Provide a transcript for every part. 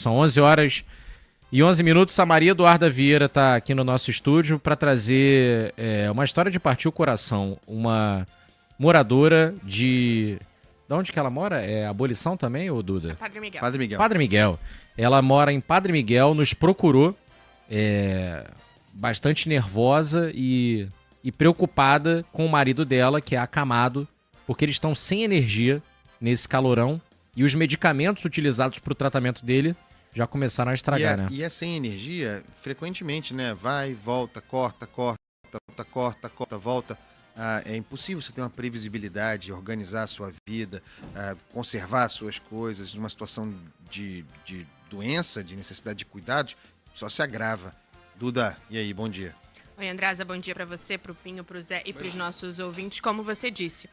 São 11 horas e 11 minutos. A Maria Eduarda Vieira está aqui no nosso estúdio para trazer uma história de partir o coração. Uma moradora de... De onde que ela mora? É Abolição também, ô Duda? Padre Miguel. Padre Miguel. Padre Miguel. Ela mora em Padre Miguel, nos procurou, bastante nervosa e preocupada com o marido dela, que é acamado, porque eles estão sem energia nesse calorão e os medicamentos utilizados para o tratamento dele já começaram a estragar, né? E é sem energia frequentemente, né? Vai, volta, corta, volta. É impossível você ter uma previsibilidade, organizar a sua vida, conservar as suas coisas numa situação de doença, de necessidade de cuidados, só se agrava. Duda, e aí, bom dia. Oi, Andresa, bom dia para você, pro Pinho, pro Zé e pros nossos ouvintes. Como você disse,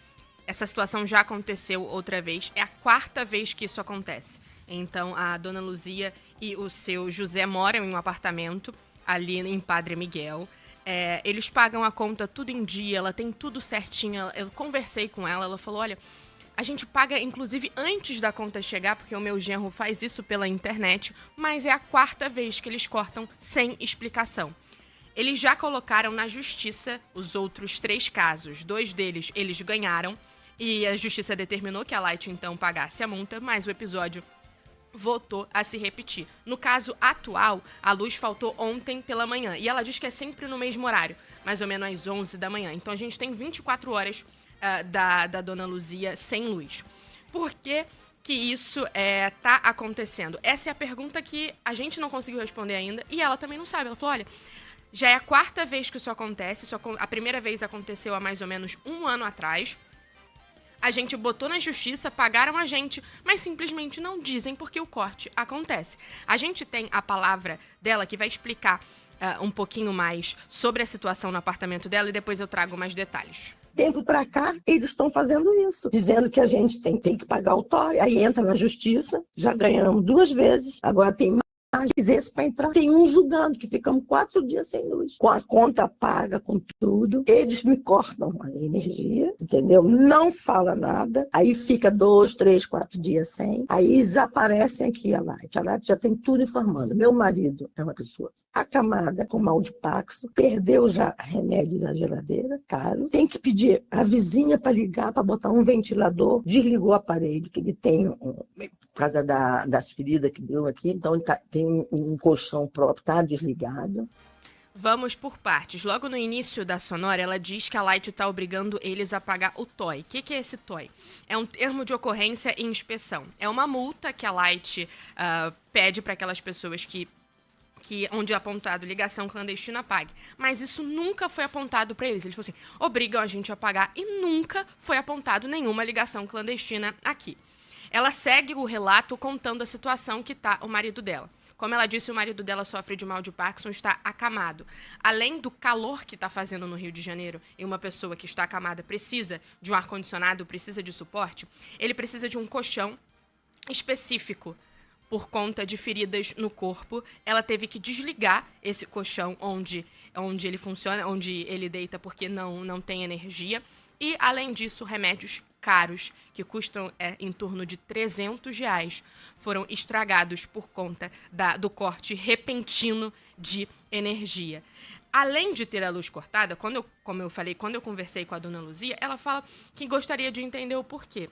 essa situação já aconteceu outra vez, é a quarta vez que isso acontece. Então, a dona Luzia e o seu José moram em um apartamento ali em Padre Miguel. Eles pagam a conta tudo em dia, ela tem tudo certinho. Eu conversei com ela, ela falou, olha, a gente paga inclusive antes da conta chegar, porque o meu genro faz isso pela internet, mas é a quarta vez que eles cortam sem explicação. Eles já colocaram na justiça os outros 3 casos. 2 deles eles ganharam e a justiça determinou que a Light então pagasse a multa, mas o episódio voltou a se repetir. No caso atual, a luz faltou ontem pela manhã. E ela diz que é sempre no mesmo horário, mais ou menos às 11 da manhã. Então a gente tem 24 horas da dona Luzia sem luz. Por que isso tá acontecendo? Essa é a pergunta que a gente não conseguiu responder ainda e ela também não sabe. Ela falou, olha, já é a quarta vez que isso acontece. A primeira vez aconteceu há mais ou menos 1 ano atrás. A gente botou na justiça, pagaram a gente, mas simplesmente não dizem porque o corte acontece. A gente tem a palavra dela que vai explicar um pouquinho mais sobre a situação no apartamento dela e depois eu trago mais detalhes. Tempo para cá, eles estão fazendo isso, dizendo que a gente tem que pagar o TOI, aí entra na justiça, já ganhamos 2 vezes, agora tem mais esse para entrar. Tem um julgando, que ficamos 4 dias sem luz. Com a conta paga, com tudo, eles me cortam a energia, entendeu? Não fala nada, aí fica 2, 3, 4 dias sem, aí desaparecem aqui a Light. A Light já tem tudo informando. Meu marido é uma pessoa acamada, com mal de Paxo, perdeu já remédio da geladeira, caro. Tem que pedir a vizinha para ligar, para botar um ventilador, desligou o aparelho, que ele tem, por causa das feridas que deu aqui, então ele tem um colchão próprio, tá desligado. Vamos por partes. Logo no início da Sonora, ela diz que a Light está obrigando eles a pagar o TOI. O que é esse TOI? É um termo de ocorrência e inspeção. É uma multa que a Light pede para aquelas pessoas que onde é apontado ligação clandestina, pague. Mas isso nunca foi apontado para eles. Eles falaram assim, obrigam a gente a pagar e nunca foi apontado nenhuma ligação clandestina aqui. Ela segue o relato contando a situação que está o marido dela. Como ela disse, o marido dela sofre de mal de Parkinson, está acamado. Além do calor que está fazendo no Rio de Janeiro, e uma pessoa que está acamada precisa de um ar-condicionado, precisa de suporte, ele precisa de um colchão específico por conta de feridas no corpo. Ela teve que desligar esse colchão onde ele funciona, onde ele deita porque não tem energia. E, além disso, remédios caros, que custam em torno de R$300, foram estragados por conta do corte repentino de energia. Além de ter a luz cortada, como eu falei, quando eu conversei com a dona Luzia, ela fala que gostaria de entender o porquê.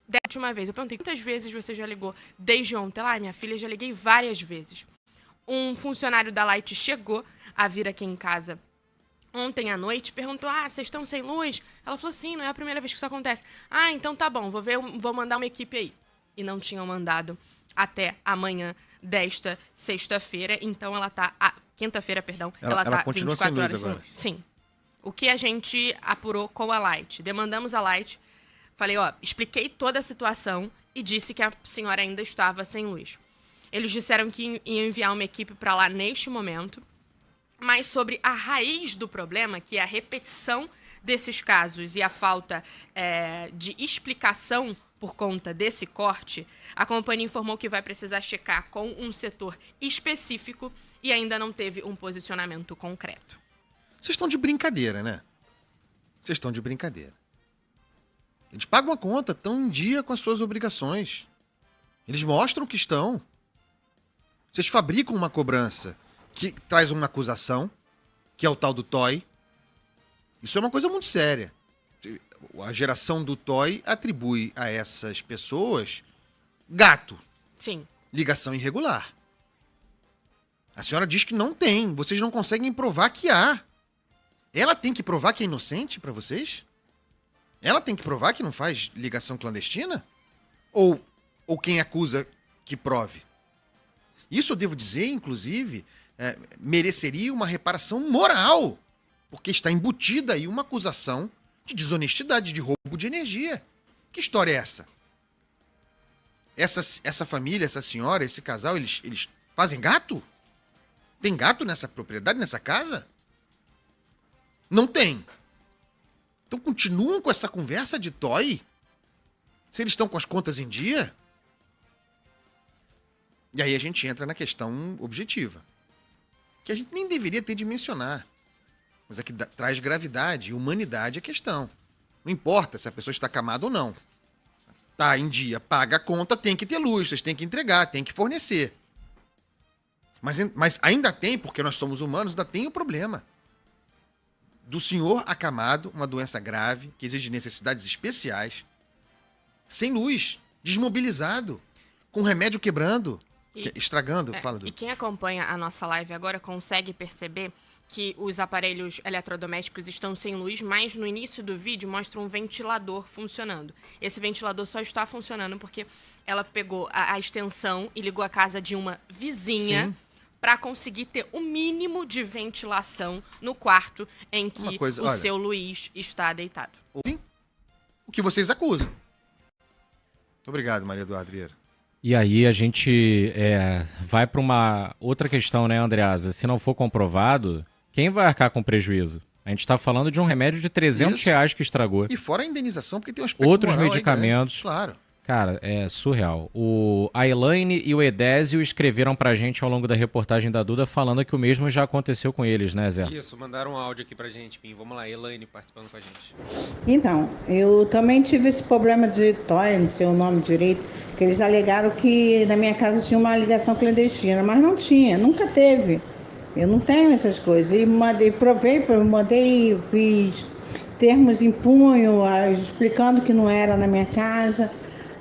Da última vez, eu perguntei, quantas vezes você já ligou desde ontem? Ela, minha filha, já liguei várias vezes. Um funcionário da Light chegou a vir aqui em casa ontem à noite, perguntou, vocês estão sem luz? Ela falou, sim, não é a primeira vez que isso acontece. Então tá bom, vou mandar uma equipe aí. E não tinham mandado até amanhã desta sexta-feira, então ela tá... quinta-feira, perdão. Ela tá continua 24 sem luz horas agora. sem luz. Sim. O que a gente apurou com a Light? Demandamos a Light, falei, expliquei toda a situação e disse que a senhora ainda estava sem luz. Eles disseram que iam enviar uma equipe para lá neste momento, mas sobre a raiz do problema, que é a repetição desses casos e a falta de explicação por conta desse corte, a companhia informou que vai precisar checar com um setor específico e ainda não teve um posicionamento concreto. Vocês estão de brincadeira, né? Vocês estão de brincadeira. Eles pagam a conta, estão em dia com as suas obrigações. Eles mostram que estão. Vocês fabricam uma cobrança que traz uma acusação, que é o tal do toy. Isso é uma coisa muito séria. A geração do toy atribui a essas pessoas gato, Sim. ligação irregular. A senhora diz que não tem, vocês não conseguem provar que há. Ela tem que provar que é inocente pra vocês? Ela tem que provar que não faz ligação clandestina? Ou quem acusa que prove? Isso eu devo dizer, inclusive, mereceria uma reparação moral, porque está embutida aí uma acusação de desonestidade, de roubo de energia. Que história é essa? Essa família, essa senhora, esse casal, eles fazem gato? Tem gato nessa propriedade, nessa casa? Não tem. Então continuam com essa conversa de toy? Se eles estão com as contas em dia? E aí a gente entra na questão objetiva, que a gente nem deveria ter de mencionar, mas é que traz gravidade e humanidade à questão. Não importa se a pessoa está camada ou não. Tá em dia, paga a conta, tem que ter luz, vocês têm que entregar, tem que fornecer. Mas ainda tem, porque nós somos humanos, ainda tem o problema do senhor acamado, uma doença grave, que exige necessidades especiais, sem luz, desmobilizado, com remédio quebrando, estragando. Fala, E quem acompanha a nossa live agora consegue perceber que os aparelhos eletrodomésticos estão sem luz, mas no início do vídeo mostra um ventilador funcionando. Esse ventilador só está funcionando porque ela pegou a extensão e ligou a casa de uma vizinha para conseguir ter o mínimo de ventilação no quarto em que seu Luiz está deitado. O que vocês acusam. Muito obrigado, Maria Eduarda Vieira. E aí a gente vai para uma outra questão, né, Andreasa? Se não for comprovado, quem vai arcar com prejuízo? A gente está falando de um remédio de R$300 que estragou. E fora a indenização, porque tem um aspecto outros moral medicamentos. Aí, claro. Cara, é surreal. A Elaine e o Edésio escreveram pra gente ao longo da reportagem da Duda falando que o mesmo já aconteceu com eles, né, Zé? Isso, mandaram um áudio aqui pra gente, Pim. Vamos lá, Elaine participando com a gente. Então, eu também tive esse problema de toy, não sei o nome direito, que eles alegaram que na minha casa tinha uma ligação clandestina, mas não tinha, nunca teve. Eu não tenho essas coisas. E mandei, fiz termos em punho, explicando que não era na minha casa.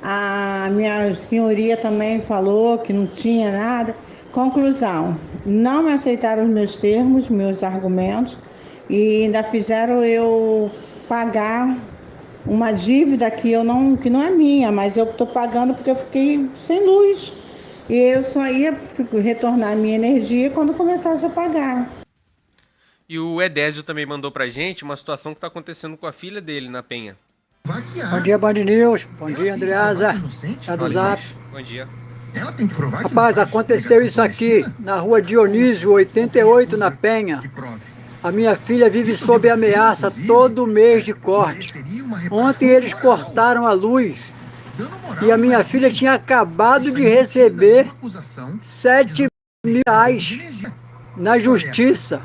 A minha senhoria também falou que não tinha nada. Conclusão, não me aceitaram os meus termos, meus argumentos, e ainda fizeram eu pagar uma dívida que não é minha, mas eu estou pagando porque eu fiquei sem luz. E eu só ia retornar a minha energia quando começasse a pagar. E o Edésio também mandou pra gente uma situação que está acontecendo com a filha dele na Penha. Bom dia, Band News. Bom dia, Andreasa. É do Zap. Bom dia. Rapaz, aconteceu isso aqui na rua Dionísio, 88, na Penha. A minha filha vive sob ameaça todo mês de corte. Ontem eles cortaram a luz e a minha filha tinha acabado de receber R$7.000 na justiça.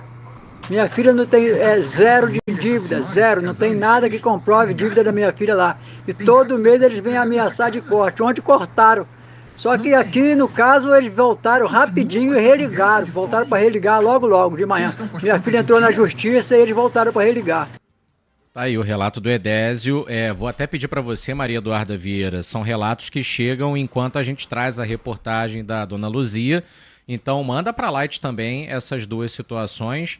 Minha filha não tem zero de dívida, zero, não tem nada que comprove dívida da minha filha lá. E todo mês eles vêm ameaçar de corte. Ontem cortaram. Só que aqui, no caso, eles voltaram rapidinho e religaram. Voltaram para religar logo de manhã. Minha filha entrou na justiça e eles voltaram para religar. Tá aí o relato do Edésio. Vou até pedir para você, Maria Eduarda Vieira. São relatos que chegam enquanto a gente traz a reportagem da Dona Luzia. Então manda para a Light também essas duas situações.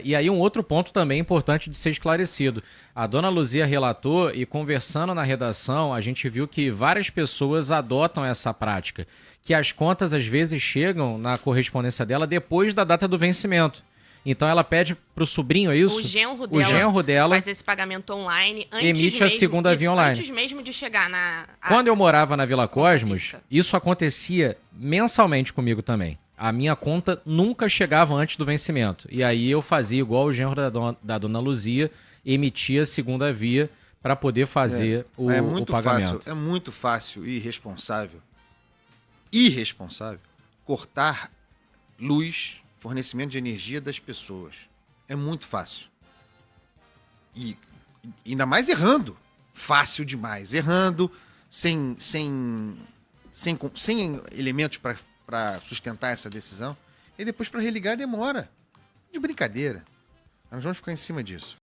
E aí um outro ponto também importante de ser esclarecido. A Dona Luzia relatou e conversando na redação, a gente viu que várias pessoas adotam essa prática, que as contas às vezes chegam na correspondência dela depois da data do vencimento. Então ela pede pro sobrinho, é isso? O genro dela faz esse pagamento online emite a segunda via online. Antes mesmo de chegar na... Quando eu morava na Vila Cosmos, isso acontecia mensalmente comigo também. A minha conta nunca chegava antes do vencimento. E aí eu fazia igual o genro da Dona Luzia, emitia a segunda via para poder fazer o pagamento. É muito fácil e irresponsável cortar luz, fornecimento de energia das pessoas. É muito fácil. E ainda mais errando. Fácil demais. Errando, sem elementos para para sustentar essa decisão. E depois para religar demora. De brincadeira. Nós vamos ficar em cima disso.